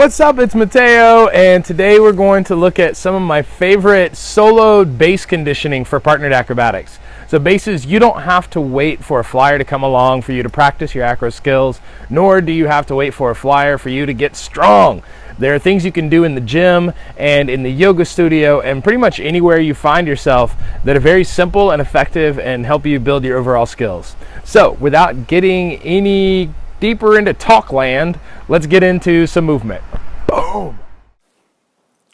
What's up? It's Mateo, and today we're going to look at some of my favorite solo base conditioning for partnered acrobatics. So bases, you don't have to wait for a flyer to come along for you to practice your acro skills, nor do you have to wait for a flyer for you to get strong. There are things you can do in the gym and in the yoga studio and pretty much anywhere you find yourself that are very simple and effective and help you build your overall skills. So without getting any deeper into talk land, let's get into some movement. Boom!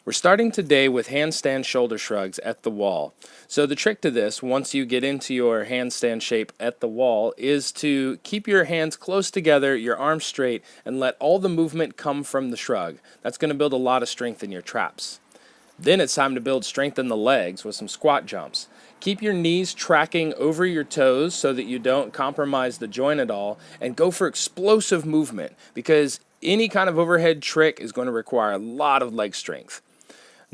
We're starting today with handstand shoulder shrugs at the wall. So the trick to this, once you get into your handstand shape at the wall, is to keep your hands close together, your arms straight, and let all the movement come from the shrug. That's going to build a lot of strength in your traps. Then it's time to build strength in the legs with some squat jumps. Keep your knees tracking over your toes so that you don't compromise the joint at all, and go for explosive movement because any kind of overhead trick is going to require a lot of leg strength.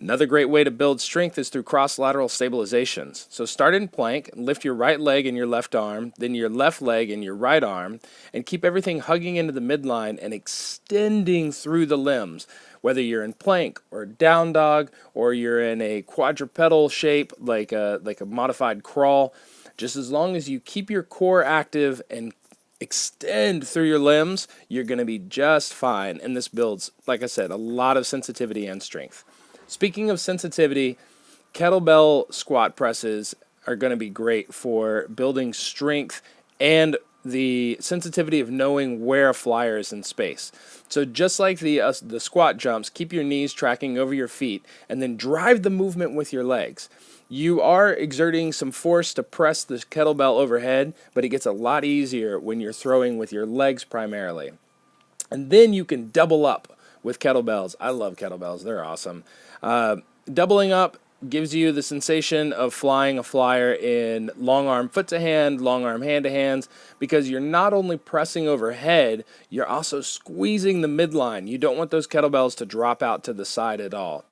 Another great way to build strength is through cross-lateral stabilizations. So start in plank, lift your right leg and your left arm, then your left leg and your right arm, and keep everything hugging into the midline and extending through the limbs. Whether you're in plank or down dog or you're in a quadrupedal shape like a modified crawl, just as long as you keep your core active and extend through your limbs, you're going to be just fine. And this builds, like I said, a lot of sensitivity and strength. Speaking of sensitivity, kettlebell squat presses are going to be great for building strength and the sensitivity of knowing where a flyer is in space. So just like the squat jumps, keep your knees tracking over your feet and then drive the movement with your legs. You are exerting some force to press the kettlebell overhead, but it gets a lot easier when you're throwing with your legs primarily. And then you can double up with kettlebells. I love kettlebells. They're awesome. Doubling up gives you the sensation of flying a flyer in long arm foot to hand, long arm hand to hands, because you're not only pressing overhead, you're also squeezing the midline. You don't want those kettlebells to drop out to the side at all.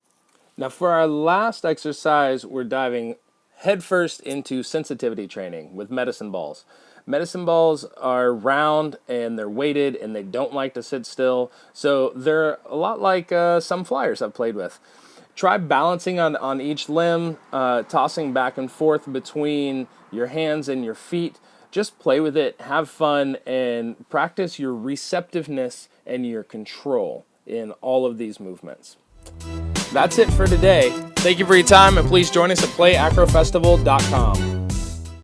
Now for our last exercise, we're diving headfirst into sensitivity training with medicine balls. Medicine balls are round and they're weighted and they don't like to sit still, so they're a lot like some flyers I've played with. Try balancing on each limb, tossing back and forth between your hands and your feet. Just play with it, have fun, and practice your receptiveness and your control in all of these movements. That's it for today. Thank you for your time, and please join us at playacrofestival.com.